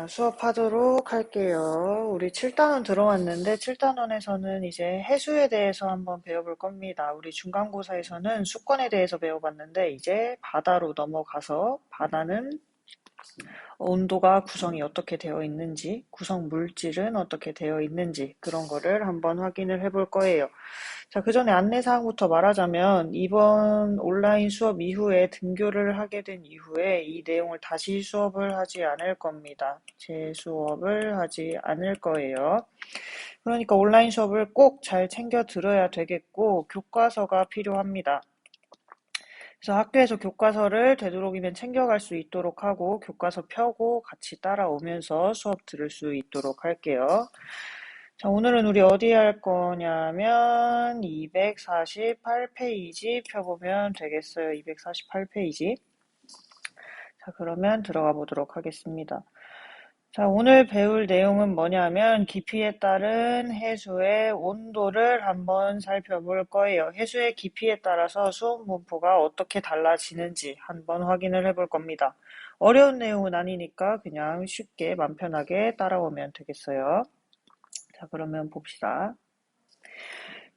수업하도록 할게요. 우리 7단원 들어왔는데 7단원에서는 이제 해수에 대해서 한번 배워볼 겁니다. 우리 중간고사에서는 수권에 대해서 배워봤는데 이제 바다로 넘어가서 바다는 온도가 구성이 어떻게 되어 있는지, 구성 물질은 어떻게 되어 있는지 그런 거를 한번 확인을 해볼 거예요. 자, 그 전에 안내사항부터 말하자면 이번 온라인 수업 이후에 등교를 하게 된 이후에 이 내용을 다시 수업을 하지 않을 겁니다. 재수업을 하지 않을 거예요. 그러니까 온라인 수업을 꼭 잘 챙겨 들어야 되겠고 교과서가 필요합니다. 그래서 학교에서 교과서를 되도록이면 챙겨갈 수 있도록 하고 교과서 펴고 같이 따라오면서 수업 들을 수 있도록 할게요. 자, 오늘은 우리 어디 할 거냐면 248페이지 펴보면 되겠어요. 248페이지. 자, 그러면 들어가 보도록 하겠습니다. 자, 오늘 배울 내용은 뭐냐면 깊이에 따른 해수의 온도를 한번 살펴볼 거예요. 해수의 깊이에 따라서 수온 분포가 어떻게 달라지는지 한번 확인을 해볼 겁니다. 어려운 내용은 아니니까 그냥 쉽게 맘 편하게 따라오면 되겠어요. 자, 그러면 봅시다.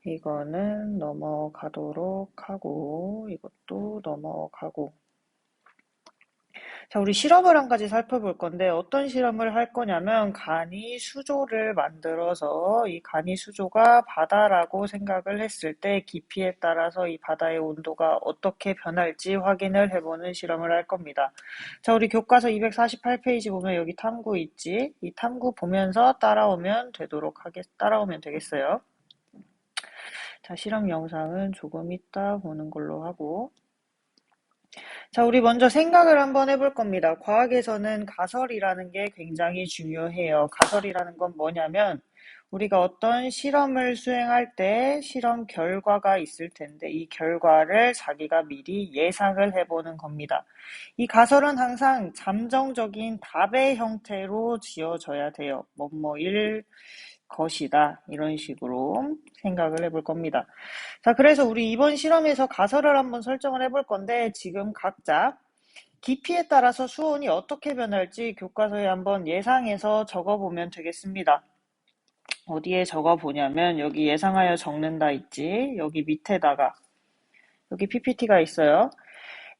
이거는 넘어가도록 하고 이것도 넘어가고. 자, 우리 실험을 한 가지 살펴볼 건데 어떤 실험을 할 거냐면 간이 수조를 만들어서 이 간이 수조가 바다라고 생각을 했을 때 깊이에 따라서 이 바다의 온도가 어떻게 변할지 확인을 해보는 실험을 할 겁니다. 자, 우리 교과서 248페이지 보면 여기 탐구 있지? 이 탐구 보면서 따라오면 되겠어요. 자, 실험 영상은 조금 이따 보는 걸로 하고. 자, 우리 먼저 생각을 한번 해볼 겁니다. 과학에서는 가설이라는 게 굉장히 중요해요. 가설이라는 건 뭐냐면 우리가 어떤 실험을 수행할 때 실험 결과가 있을 텐데 이 결과를 자기가 미리 예상을 해보는 겁니다. 이 가설은 항상 잠정적인 답의 형태로 지어져야 돼요. 뭐뭐일 것이다. 이런 식으로 생각을 해볼 겁니다. 자, 그래서 우리 이번 실험에서 가설을 한번 설정을 해볼 건데 지금 각자 깊이에 따라서 수온이 어떻게 변할지 교과서에 한번 예상해서 적어보면 되겠습니다. 어디에 적어보냐면 여기 예상하여 적는다 있지? 여기 밑에다가 여기 PPT가 있어요.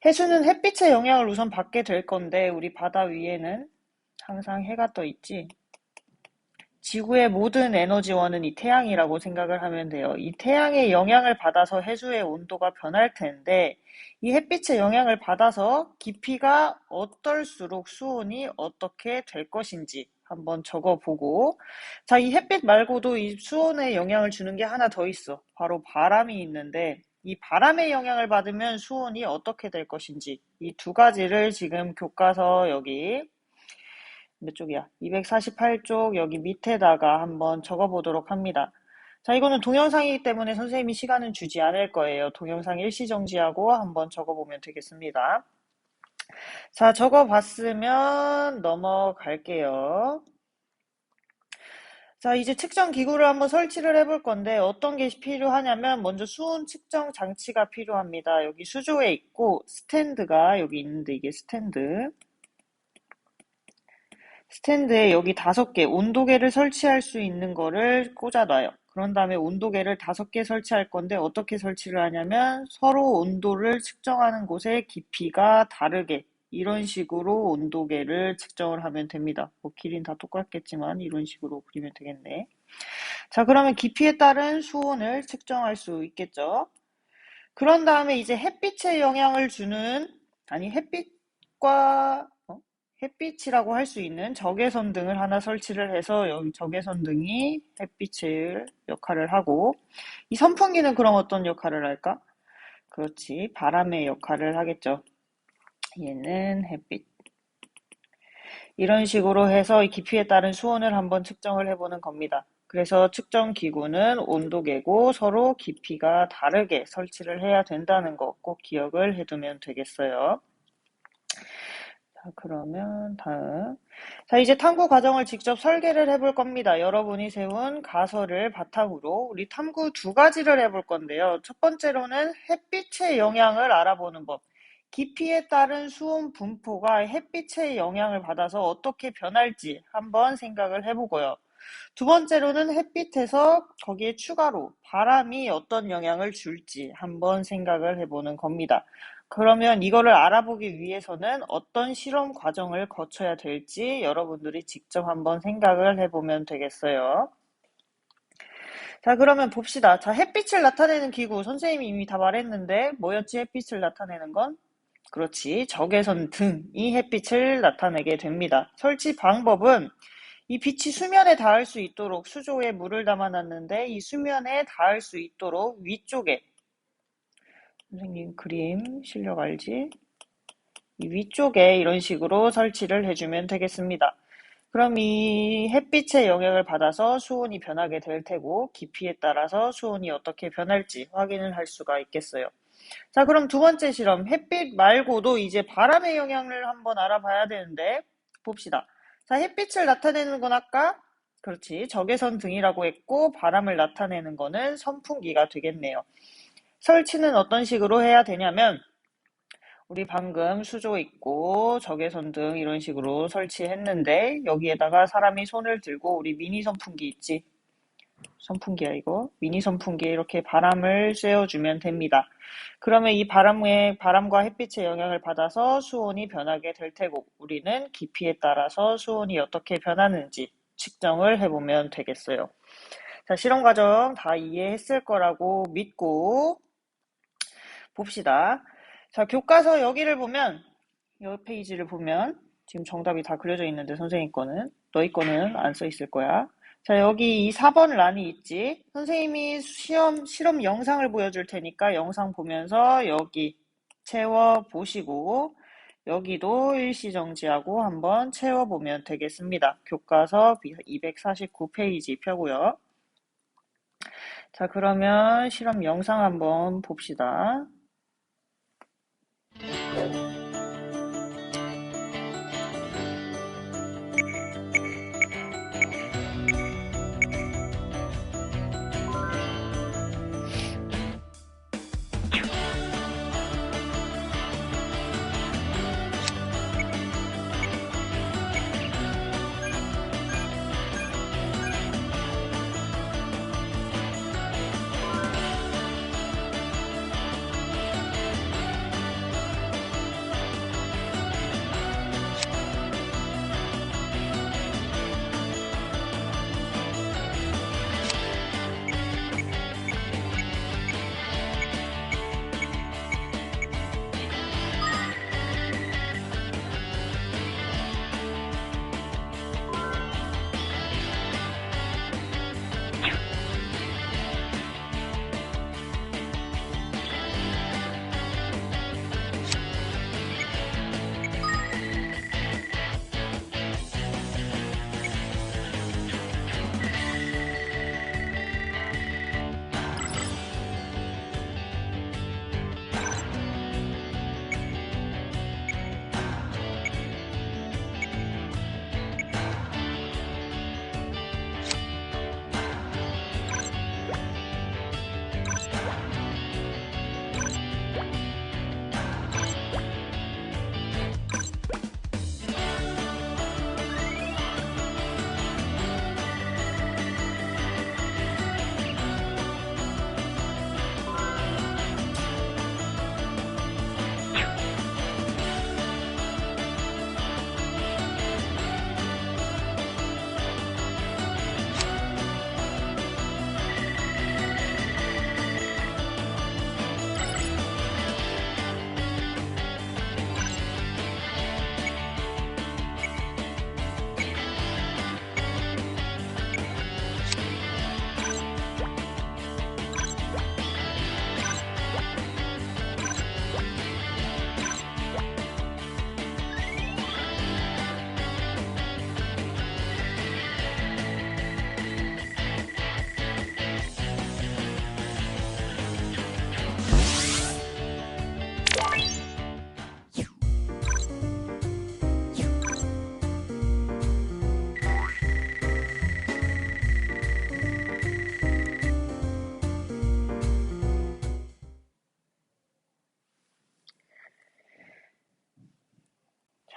해수는 햇빛의 영향을 우선 받게 될 건데 우리 바다 위에는 항상 해가 떠 있지? 지구의 모든 에너지원은 이 태양이라고 생각을 하면 돼요. 이 태양의 영향을 받아서 해수의 온도가 변할 텐데 이 햇빛의 영향을 받아서 깊이가 어떨수록 수온이 어떻게 될 것인지 한번 적어보고 자, 이 햇빛 말고도 이 수온에 영향을 주는 게 하나 더 있어. 바로 바람이 있는데 이 바람의 영향을 받으면 수온이 어떻게 될 것인지 이 두 가지를 지금 교과서 여기 몇 쪽이야? 248쪽 여기 밑에다가 한번 적어보도록 합니다. 자, 이거는 동영상이기 때문에 선생님이 시간은 주지 않을 거예요. 동영상 일시정지하고 한번 적어보면 되겠습니다. 자, 적어봤으면 넘어갈게요. 자, 이제 측정 기구를 한번 설치를 해볼 건데 어떤 게 필요하냐면 먼저 수온 측정 장치가 필요합니다. 여기 수조에 있고 스탠드가 여기 있는데 이게 스탠드에 여기 5개 온도계를 설치할 수 있는 거를 꽂아놔요. 그런 다음에 온도계를 5개 설치할 건데 어떻게 설치를 하냐면 서로 온도를 측정하는 곳의 깊이가 다르게 이런 식으로 온도계를 측정을 하면 됩니다. 뭐 길이는 다 똑같겠지만 이런 식으로 그리면 되겠네. 자, 그러면 깊이에 따른 수온을 측정할 수 있겠죠. 그런 다음에 이제 햇빛의 영향을 주는 아니 햇빛과 햇빛이라고 할 수 있는 적외선 등을 하나 설치를 해서 여기 적외선 등이 햇빛을 역할을 하고 이 선풍기는 그럼 어떤 역할을 할까? 그렇지, 바람의 역할을 하겠죠. 얘는 햇빛. 이런 식으로 해서 이 깊이에 따른 수온을 한번 측정을 해보는 겁니다. 그래서 측정 기구는 온도계고 서로 깊이가 다르게 설치를 해야 된다는 거 꼭 기억을 해두면 되겠어요. 자, 그러면 다음. 자, 이제 탐구 과정을 직접 설계를 해볼 겁니다. 여러분이 세운 가설을 바탕으로 우리 탐구 두 가지를 해볼 건데요. 첫 번째로는 햇빛의 영향을 알아보는 법. 깊이에 따른 수온 분포가 햇빛의 영향을 받아서 어떻게 변할지 한번 생각을 해보고요. 두 번째로는 햇빛에서 거기에 추가로 바람이 어떤 영향을 줄지 한번 생각을 해보는 겁니다. 그러면 이거를 알아보기 위해서는 어떤 실험 과정을 거쳐야 될지 여러분들이 직접 한번 생각을 해보면 되겠어요. 자, 그러면 봅시다. 자, 햇빛을 나타내는 기구. 선생님이 이미 다 말했는데, 뭐였지? 햇빛을 나타내는 건? 그렇지. 적외선 등이 햇빛을 나타내게 됩니다. 설치 방법은 이 빛이 수면에 닿을 수 있도록 수조에 물을 담아놨는데, 이 수면에 닿을 수 있도록 위쪽에, 선생님 그림 실력 알지? 이 위쪽에 이런 식으로 설치를 해주면 되겠습니다. 그럼 이 햇빛의 영향을 받아서 수온이 변하게 될 테고 깊이에 따라서 수온이 어떻게 변할지 확인을 할 수가 있겠어요. 자, 그럼 두 번째 실험, 햇빛 말고도 이제 바람의 영향을 한번 알아봐야 되는데 봅시다. 자, 햇빛을 나타내는 건 아까 그렇지 적외선 등이라고 했고 바람을 나타내는 거는 선풍기가 되겠네요. 설치는 어떤 식으로 해야 되냐면 우리 방금 수조 있고 적외선 등 이런 식으로 설치했는데 여기에다가 사람이 손을 들고 우리 미니 선풍기 있지? 선풍기야 이거. 미니 선풍기에 이렇게 바람을 쐬어주면 됩니다. 그러면 이 바람과 햇빛의 영향을 받아서 수온이 변하게 될 테고 우리는 깊이에 따라서 수온이 어떻게 변하는지 측정을 해보면 되겠어요. 자, 실험 과정 다 이해했을 거라고 믿고 봅시다. 자, 교과서 여기를 보면 이 페이지를 보면 지금 정답이 다 그려져 있는데 선생님 거는 너희 거는 안 써 있을 거야. 자, 여기 이 4번 란이 있지. 선생님이 실험 영상을 보여줄 테니까 영상 보면서 여기 채워보시고 여기도 일시정지하고 한번 채워보면 되겠습니다. 교과서 249페이지 펴고요. 자, 그러면 실험 영상 한번 봅시다.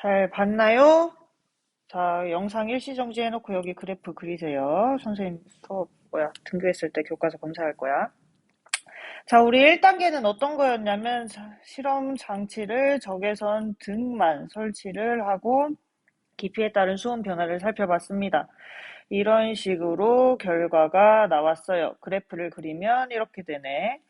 잘 봤나요? 자, 영상 일시정지 해놓고 여기 그래프 그리세요. 선생님 수업, 등교했을 때 교과서 검사할 거야. 자, 우리 1단계는 어떤 거였냐면, 실험 장치를 적외선 등만 설치를 하고, 깊이에 따른 수온 변화를 살펴봤습니다. 이런 식으로 결과가 나왔어요. 그래프를 그리면 이렇게 되네.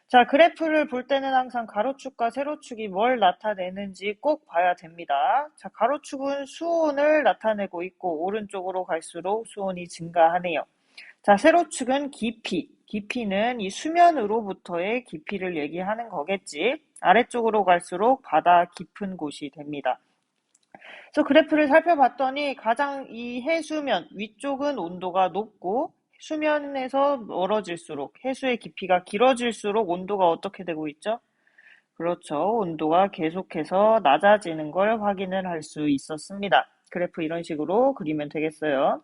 자, 그래프를 볼 때는 항상 가로축과 세로축이 뭘 나타내는지 꼭 봐야 됩니다. 자, 가로축은 수온을 나타내고 있고 오른쪽으로 갈수록 수온이 증가하네요. 자, 세로축은 깊이. 깊이는 이 수면으로부터의 깊이를 얘기하는 거겠지. 아래쪽으로 갈수록 바다 깊은 곳이 됩니다. 그래서 그래프를 살펴봤더니 가장 이 해수면 위쪽은 온도가 높고 수면에서 멀어질수록 해수의 깊이가 길어질수록 온도가 어떻게 되고 있죠? 그렇죠. 온도가 계속해서 낮아지는 걸 확인을 할 수 있었습니다. 그래프 이런 식으로 그리면 되겠어요.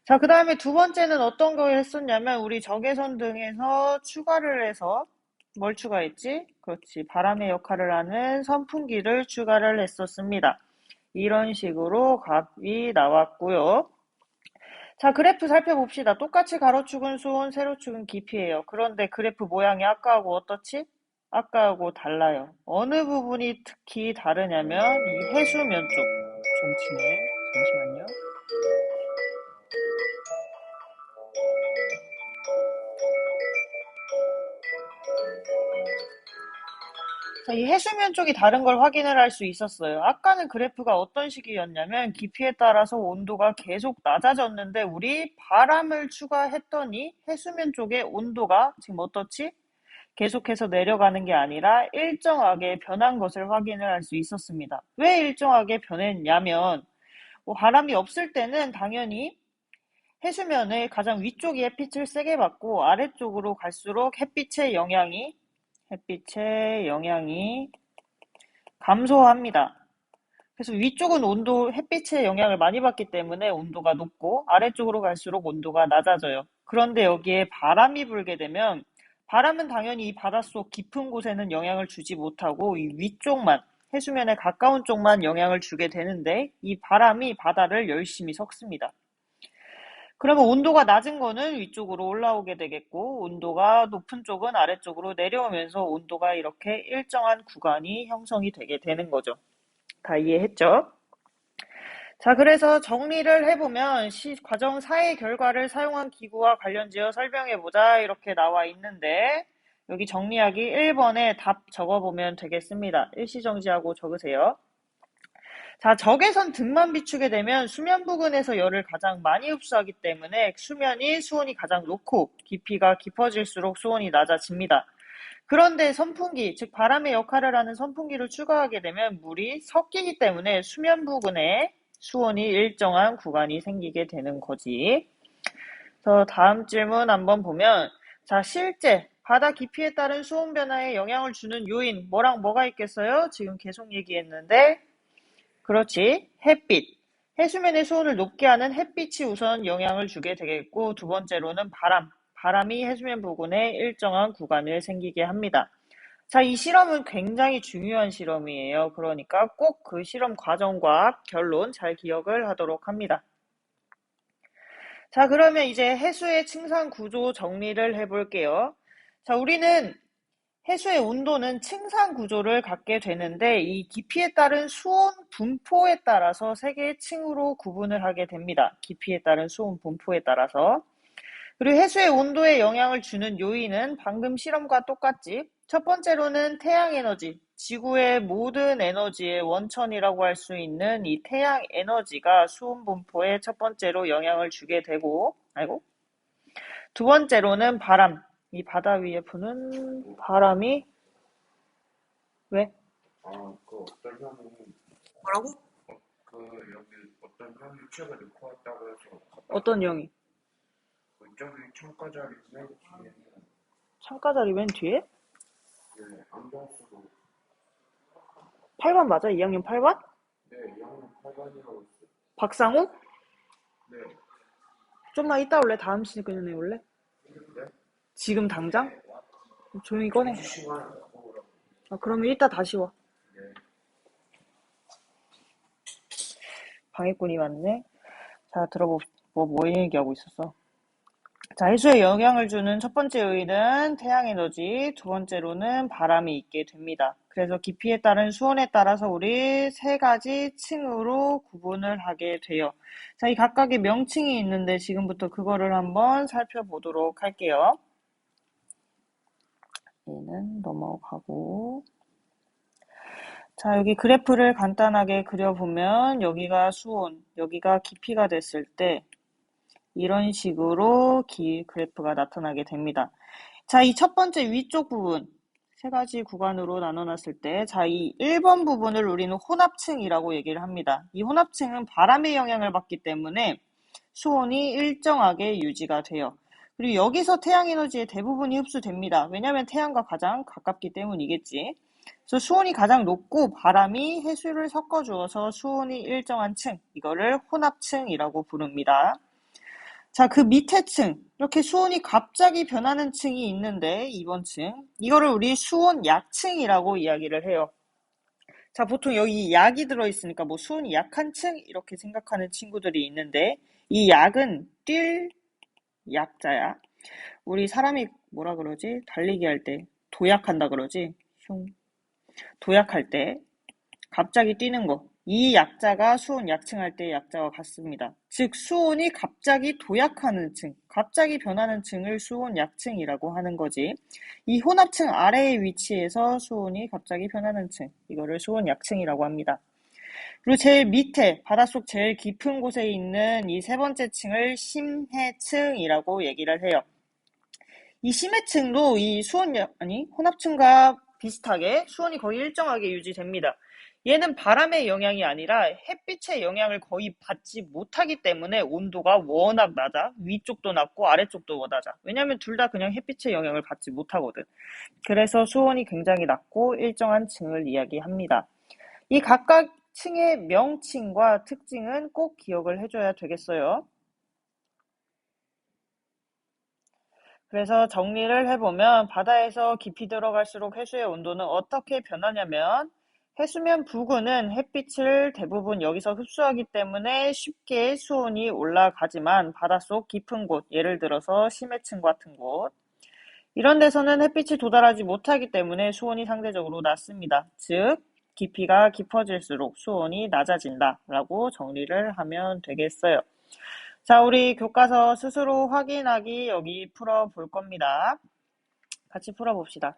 자, 그 다음에 두 번째는 어떤 걸 했었냐면 우리 적외선 등에서 추가를 해서 뭘 추가했지? 그렇지. 바람의 역할을 하는 선풍기를 추가를 했었습니다. 이런 식으로 값이 나왔고요. 자, 그래프 살펴봅시다. 똑같이 가로축은 수온, 세로축은 깊이예요. 그런데 그래프 모양이 아까하고 어떻지? 아까하고 달라요. 어느 부분이 특히 다르냐면 이 해수면 쪽. 좀 치네. 잠시만요. 자, 이 해수면 쪽이 다른 걸 확인을 할 수 있었어요. 아까는 그래프가 어떤 식이었냐면 깊이에 따라서 온도가 계속 낮아졌는데 우리 바람을 추가했더니 해수면 쪽의 온도가 지금 어떻지? 계속해서 내려가는 게 아니라 일정하게 변한 것을 확인을 할 수 있었습니다. 왜 일정하게 변했냐면 바람이 없을 때는 당연히 해수면의 가장 위쪽이 햇빛을 세게 받고 아래쪽으로 갈수록 햇빛의 영향이 감소합니다. 그래서 위쪽은 햇빛의 영향을 많이 받기 때문에 온도가 높고 아래쪽으로 갈수록 온도가 낮아져요. 그런데 여기에 바람이 불게 되면 바람은 당연히 이 바닷속 깊은 곳에는 영향을 주지 못하고 이 위쪽만 해수면에 가까운 쪽만 영향을 주게 되는데 이 바람이 바다를 열심히 섞습니다. 그러면 온도가 낮은 거는 위쪽으로 올라오게 되겠고 온도가 높은 쪽은 아래쪽으로 내려오면서 온도가 이렇게 일정한 구간이 형성이 되게 되는 거죠. 다 이해했죠? 자, 그래서 정리를 해보면 과정 4의 결과를 사용한 기구와 관련지어 설명해보자 이렇게 나와 있는데 여기 정리하기 1번에 답 적어보면 되겠습니다. 일시정지하고 적으세요. 자, 적외선 등만 비추게 되면 수면 부근에서 열을 가장 많이 흡수하기 때문에 수온이 가장 높고 깊이가 깊어질수록 수온이 낮아집니다. 그런데 선풍기, 즉 바람의 역할을 하는 선풍기를 추가하게 되면 물이 섞이기 때문에 수면 부근에 수온이 일정한 구간이 생기게 되는 거지. 그래서 다음 질문 한번 보면 자, 실제 바다 깊이에 따른 수온 변화에 영향을 주는 요인 뭐랑 뭐가 있겠어요? 지금 계속 얘기했는데 그렇지. 햇빛. 해수면의 수온을 높게 하는 햇빛이 우선 영향을 주게 되겠고 두 번째로는 바람. 바람이 해수면 부근에 일정한 구간을 생기게 합니다. 자, 이 실험은 굉장히 중요한 실험이에요. 그러니까 꼭 그 실험 과정과 결론 잘 기억을 하도록 합니다. 자, 그러면 이제 해수의 층상 구조 정리를 해볼게요. 자, 우리는 해수의 온도는 층상 구조를 갖게 되는데 이 깊이에 따른 수온 분포에 따라서 세 개의 층으로 구분을 하게 됩니다. 깊이에 따른 수온 분포에 따라서. 그리고 해수의 온도에 영향을 주는 요인은 방금 실험과 똑같지. 첫 번째로는 태양 에너지, 지구의 모든 에너지의 원천이라고 할 수 있는 이 태양 에너지가 수온 분포에 첫 번째로 영향을 주게 되고, 두 번째로는 바람. 이 바다 위에 부는 바람이 왜? 어떤 형이 뭐라고? 여기 어떤 형이 책을 놓고 왔다고 해서 어떤 형이? 저기 창가 자리 맨 뒤에 창가 자리 맨 뒤에? 안경 쓰고 8반 맞아? 2학년 8반? 네, 2학년 8반이라고 있어요. 박상우? 네. 좀만 이따 올래? 다음 시간에 올래? 네? 지금 당장? 조용히 꺼내. 시간 갖고 오라고. 그러면 이따 다시 와. 네. 방해꾼이 많네. 자, 뭐 얘기하고 있었어? 자, 해수에 영향을 주는 첫 번째 요인은 태양에너지, 두 번째로는 바람이 있게 됩니다. 그래서 깊이에 따른 수온에 따라서 우리 세 가지 층으로 구분을 하게 돼요. 자, 이 각각의 명칭이 있는데 지금부터 그거를 한번 살펴보도록 할게요. 얘는 넘어가고. 자, 여기 그래프를 간단하게 그려보면 여기가 수온, 여기가 깊이가 됐을 때 이런 식으로 그래프가 나타나게 됩니다. 자, 이 첫 번째 위쪽 부분, 세 가지 구간으로 나눠놨을 때, 자, 이 1번 부분을 우리는 혼합층이라고 얘기를 합니다. 이 혼합층은 바람의 영향을 받기 때문에 수온이 일정하게 유지가 돼요. 그리고 여기서 태양에너지의 대부분이 흡수됩니다. 왜냐하면 태양과 가장 가깝기 때문이겠지. 그래서 수온이 가장 높고 바람이 해수를 섞어주어서 수온이 일정한 층, 이거를 혼합층이라고 부릅니다. 자, 그 밑에 층, 이렇게 수온이 갑자기 변하는 층이 있는데, 2번 층. 이거를 우리 수온 약층이라고 이야기를 해요. 자, 보통 여기 약이 들어있으니까 뭐 수온이 약한 층? 이렇게 생각하는 친구들이 있는데, 이 약은 뛸 약자야. 우리 사람이 뭐라 그러지? 달리기 할 때 도약한다 그러지? 도약할 때 갑자기 뛰는 거. 이 약자가 수온 약층할 때의 약자와 같습니다. 즉 수온이 갑자기 도약하는 층, 갑자기 변하는 층을 수온 약층이라고 하는 거지. 이 혼합층 아래의 위치에서 수온이 갑자기 변하는 층, 이거를 수온 약층이라고 합니다. 그리고 제일 밑에 바닷속 제일 깊은 곳에 있는 이 세 번째 층을 심해층이라고 얘기를 해요. 이 심해층도 이 혼합층과 비슷하게 수온이 거의 일정하게 유지됩니다. 얘는 바람의 영향이 아니라 햇빛의 영향을 거의 받지 못하기 때문에 온도가 워낙 낮아. 위쪽도 낮고 아래쪽도 낮아. 왜냐면 둘 다 그냥 햇빛의 영향을 받지 못하거든. 그래서 수온이 굉장히 낮고 일정한 층을 이야기합니다. 이 각각 층의 명칭과 특징은 꼭 기억을 해줘야 되겠어요. 그래서 정리를 해보면 바다에서 깊이 들어갈수록 해수의 온도는 어떻게 변하냐면 해수면 부근은 햇빛을 대부분 여기서 흡수하기 때문에 쉽게 수온이 올라가지만 바닷속 깊은 곳, 예를 들어서 심해층 같은 곳, 이런 데서는 햇빛이 도달하지 못하기 때문에 수온이 상대적으로 낮습니다. 즉, 깊이가 깊어질수록 수온이 낮아진다 라고 정리를 하면 되겠어요. 자, 우리 교과서 스스로 확인하기 여기 풀어볼 겁니다. 같이 풀어봅시다.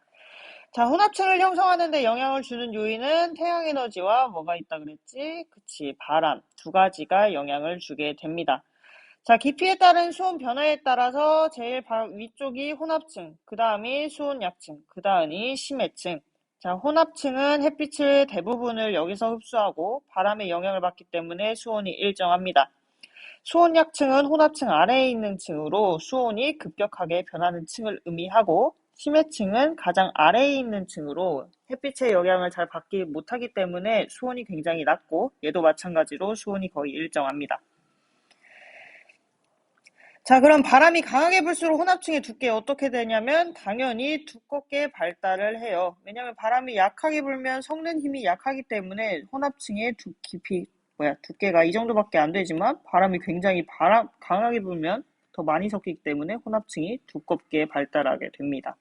자, 혼합층을 형성하는 데 영향을 주는 요인은 태양에너지와 뭐가 있다 그랬지? 그치, 바람. 두 가지가 영향을 주게 됩니다. 자, 깊이에 따른 수온 변화에 따라서 제일 위쪽이 혼합층, 그 다음이 수온 약층, 그 다음이 심해층. 자, 혼합층은 햇빛을 대부분을 여기서 흡수하고 바람의 영향을 받기 때문에 수온이 일정합니다. 수온 약층은 혼합층 아래에 있는 층으로 수온이 급격하게 변하는 층을 의미하고 심해층은 가장 아래에 있는 층으로 햇빛의 영향을 잘 받지 못하기 때문에 수온이 굉장히 낮고 얘도 마찬가지로 수온이 거의 일정합니다. 자, 그럼 바람이 강하게 불수록 혼합층의 두께 어떻게 되냐면 당연히 두껍게 발달을 해요. 왜냐면 바람이 약하게 불면 섞는 힘이 약하기 때문에 혼합층의 두께가 이 정도밖에 안 되지만 바람이 굉장히 강하게 불면 더 많이 섞이기 때문에 혼합층이 두껍게 발달하게 됩니다.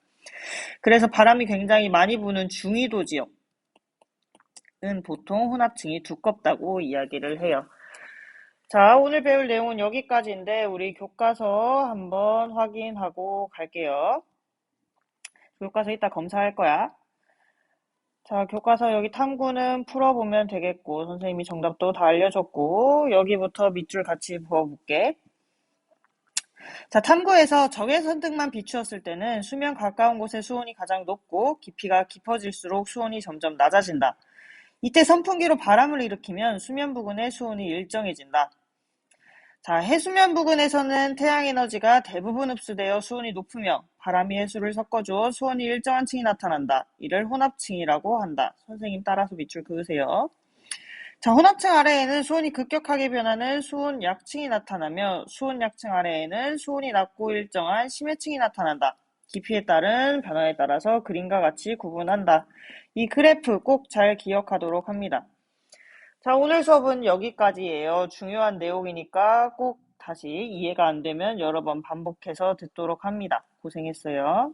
그래서 바람이 굉장히 많이 부는 중위도 지역은 보통 혼합층이 두껍다고 이야기를 해요. 자, 오늘 배울 내용은 여기까지인데 우리 교과서 한번 확인하고 갈게요. 교과서 이따 검사할 거야. 자, 교과서 여기 탐구는 풀어보면 되겠고 선생님이 정답도 다 알려줬고 여기부터 밑줄 같이 부어볼게. 자, 탐구에서 적외선등만 비추었을 때는 수면 가까운 곳의 수온이 가장 높고 깊이가 깊어질수록 수온이 점점 낮아진다. 이때 선풍기로 바람을 일으키면 수면 부근의 수온이 일정해진다. 자, 해수면 부근에서는 태양에너지가 대부분 흡수되어 수온이 높으며 바람이 해수를 섞어주어 수온이 일정한 층이 나타난다. 이를 혼합층이라고 한다. 선생님 따라서 밑줄 그으세요. 자, 혼합층 아래에는 수온이 급격하게 변하는 수온 약층이 나타나며 수온 약층 아래에는 수온이 낮고 일정한 심해층이 나타난다. 깊이에 따른 변화에 따라서 그림과 같이 구분한다. 이 그래프 꼭 잘 기억하도록 합니다. 자, 오늘 수업은 여기까지예요. 중요한 내용이니까 꼭 다시 이해가 안 되면 여러 번 반복해서 듣도록 합니다. 고생했어요.